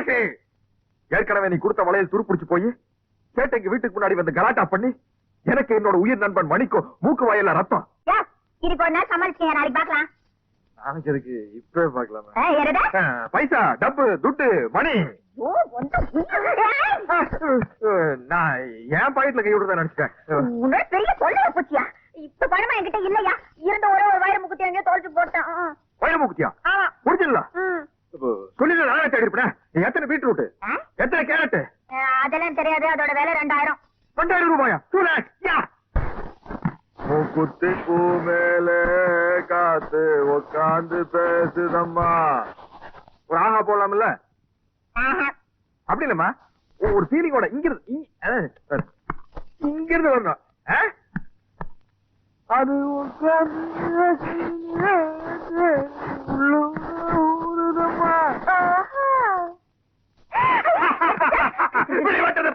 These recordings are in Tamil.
ராசி, ஏற்கனவே நீ கொடுத்த வளையல் துருப்பிடிச்சு போய் சேட்டைக்கு வீட்டுக்கு முன்னாடி வந்து கலாட்டா பண்ணி எனக்கு என்னோட உயிர் நண்பன் மணிக்கும் மூக்கு வாயில ரத்தம். இதுக்கு ஒரு நாள் சமாளிச்சீங்க, நாளைக்கு பாக்கலாம். நாளைக்கு இருக்கு, இப்பவே பாக்கலாமா? பைசா, டப்பு, துட்டு, மணி. நான் என் பாக்கெட்ல கை விடுறதா நினைச்சிட்டேன். பெரிய சொல்ல பூச்சியா, இப்ப பணமா என்கிட்ட இல்லையா? இருந்த ஒரே ஒரு வயிறு முக்குத்தி எங்கேயோ தொலைச்சு போட்டேன். வயிறு முக்குத்தியா? முடிஞ்சிடல. சொல்லிட்டு நானே தேடி இருப்பேன். எத்தனை பீட்ரூட், எத்தனை கேரட்? அதெல்லாம் தெரியாது. அதோட விலை 2000. 2000 ரூபாயா? 2 lakhs. மூக்குத்தி பூ மேல காத்து உட்காந்து பேசுதம்மா. ஒரு ஆஹா போடலாம்ல? அப்படி இல்லம்மா, ஒரு ஃபீலிங்கோட இங்கிருந்து வரணும். அது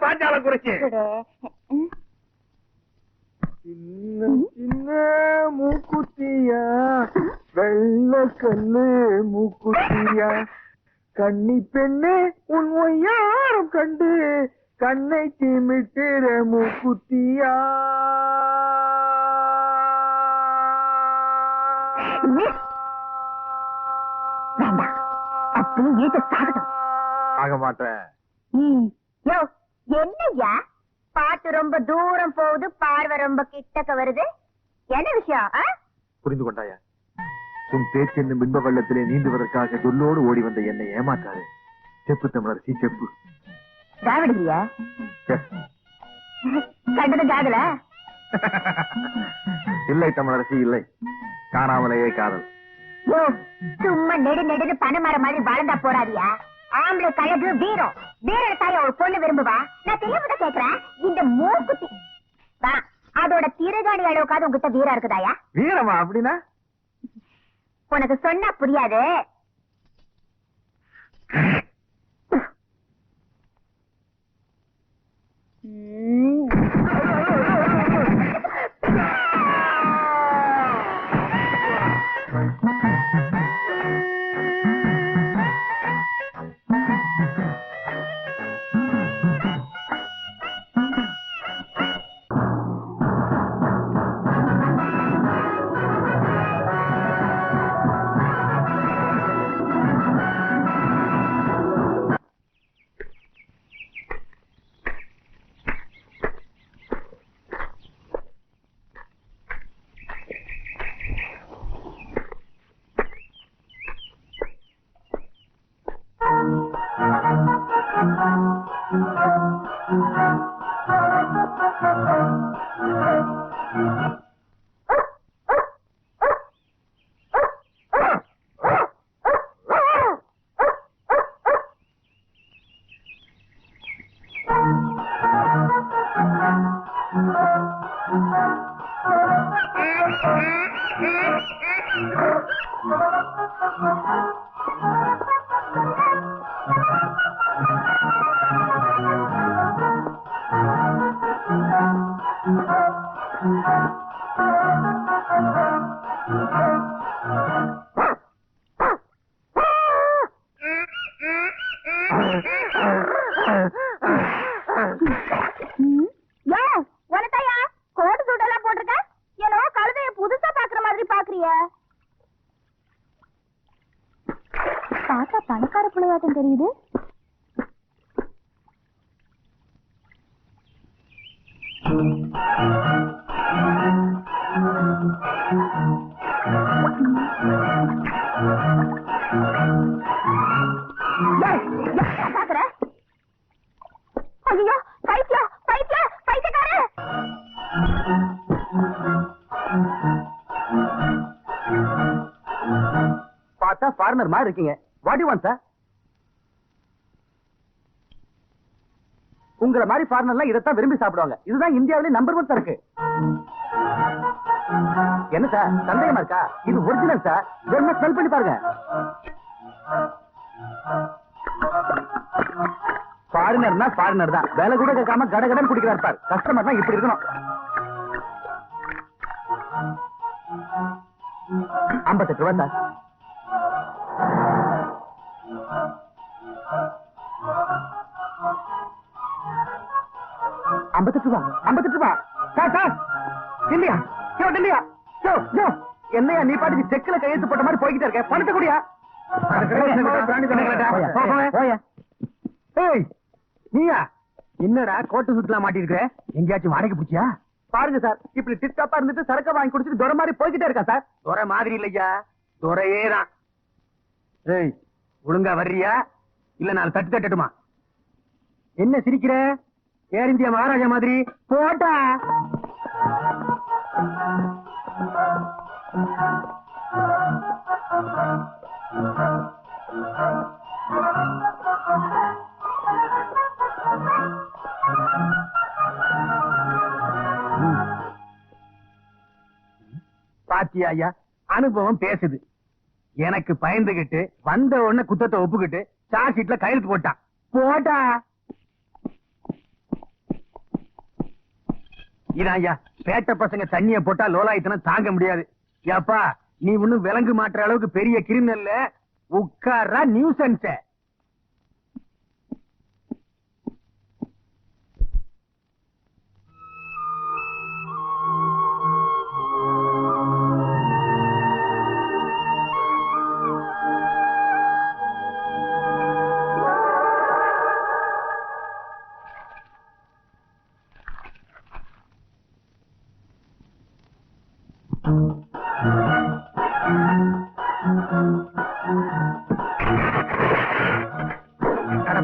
பாஞ்சால குறிச்சு சின்ன சின்ன மூக்குத்தியா, வெள்ள கண்ணு மூக்குத்தியா, கண்ணி பெண்ணே உன் ஒய்யாரம் கண்டு கண்ணை திமிட்டுற மூக்குத்தியா. ஆக மாட்டேன். என்னையா பாட்டு ரொம்ப தூரம் போகுது, பார்வை ரொம்ப கிட்டக்க வருது, என்ன விஷயம்? புரிந்து கொண்டாயா? உன் பேச்சு என்னும் பின்ப வெள்ளத்திலே நீந்துவதற்காக சொல்லோடு ஓடி வந்த என்னை ஏமாற்றாரு. செப்பு தமிழரசி, செப்பு. திராவிடியா கண்டது காதல? இல்லை தமிழரசி, இல்லை. காணாமலேயே காதல். சும்மா நெடு நெடுன்னு பனைமரம் மாதிரி வளர்ந்தா போறாதியா? ஆம்பளை கழகு வீரம், வீரத்தாய ஒரு பொண்ணு விரும்புவா. நான் தெரியாம கேக்குறேன், இந்த மூக்குத்தி அதோட திருகாணி அளவுக்காவது உங்ககிட்ட வீரம் இருக்குதாயா? வீரமா அப்படின்னா? உனக்கு சொன்னா புரியாது. பார்த்தா பணக்கார பிள்ளையாட்டம் தெரியுது. ஐயோ பைத்தியம் பைத்தியம் பைத்தியக்கார. பார்த்தா ஃபாரினர் மாதிரி இருக்கீங்க. What you want sir? உங்களை மாதிரி ஃபாரினர்லாம் இதைத்தான் விரும்பி சாப்பிடுவாங்க. இதுதான் இந்தியாவிலே நம்பர் 1 சரக்கு. என்ன சார் சந்தேகமா இருக்கா? இது ஒரிஜினல் சார். வேணுமா ஸ்மெல் பண்ணி பாருங்க. ஃபாரினர்னா ஃபாரினர் தான். வேலை கூட கேட்காம கடகடன் குடிக்கிறார் பார். கஸ்டமர் தான் இப்படி இருக்கணும். 58 ரூபாய் சார். ரூபா சார் சார் இல்லையா இல்லையா என்னையா நீ பாட்டுக்கு செக்ல கையெழுத்து போட்ட மாதிரி போய்கிட்டே இருக்க பணத்தை கூடியா நீயா என்னடா கோட்டு சுட்டுலாம் மாட்டிருக்க எங்கேயாச்சும் வாடகை பிடிச்சியா பாருங்க சார் இப்படி டிஸ்டாப்பா இருந்துட்டு சரக்க வாங்கி குடிச்சிட்டு துரை மாதிரி போய்கிட்டே இருக்கா சார் துரை மாதிரி இல்லையா துரையே தான் ஏய் ஒழுங்கா வர்றியா இல்ல நான் தட்டு தட்டட்டுமா என்ன சிரிக்கிற ஏர் இந்தியா மகாராஜா மாதிரி போட்டா பாத்தியா ஐயா அனுபவம் பேசுது எனக்கு பயந்துகிட்டு வந்த உடனே குத்தத்தை ஒப்புக்கிட்டு சார்ஜ் ஷீட்ல கையெழுத்து போட்டான் போட்டா இதான் ஐயா பேட்ட பசங்க தண்ணிய போட்டா லோலாயத்தனம் தாங்க முடியாது ஏப்பா நீ ஒண்ணும் விலங்கு மாற்ற அளவுக்கு பெரிய கிரிமினல்ல உட்கார்றா நியூசன்ஸ்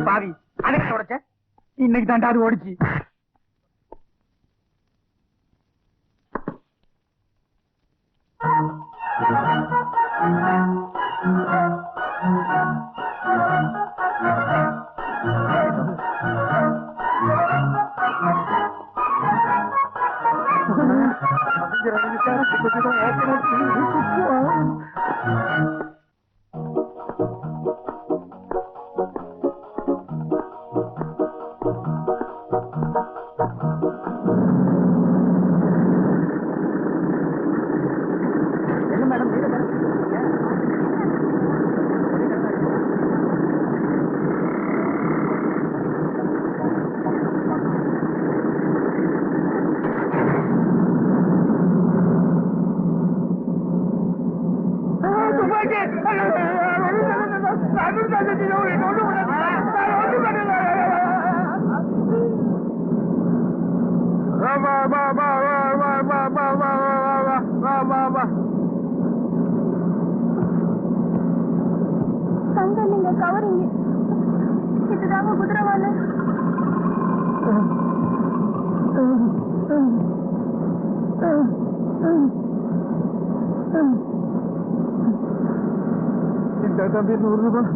பாவி அதுக்கு உடைச்ச இன்னைக்கு தாண்டா அது ஓடிச்சு தங்க நீங்க கவரிங்க இதுதாங்க குதிரவால இந்த தம்பி 100 ரூபாய்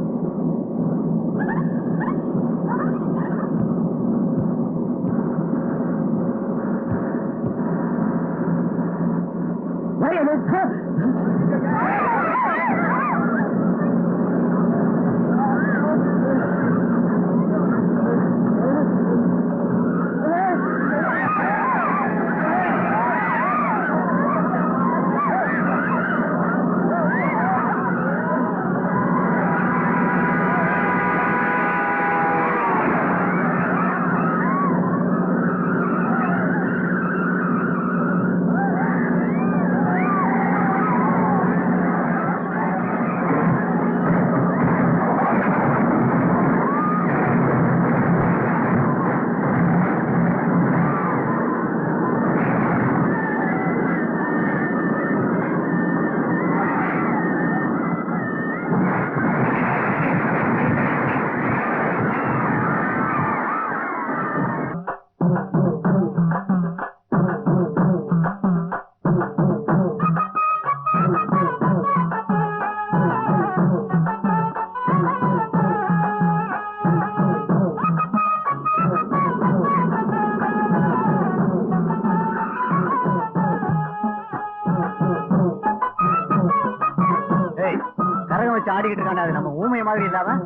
ஆடிக்கிட்டு இருக்கானே அது நம்ம ஊமை மாதிரி இல்லாம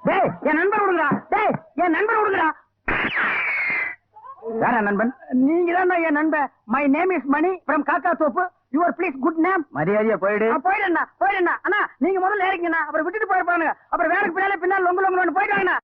டேய் என் நண்பன் விடுங்கடா. டேய் என் நண்பன் விடுங்கடா. யாரா நண்பன்? நீங்க தான் என் நண்பன். My name is Mani from Kakka Thoppu. Your please good name. மரியாதையா போயிடு. போயிடுண்ணா. அண்ணா நீங்க முதல்ல இறங்கிங்கண்ணா, அப்புறம் விட்டுட்டு போயிருப்பானுங்க. அப்புறம் வேலைக்கு பின்னால லொங்கு லொங்குன்னு போயிட்டாங்கண்ணா.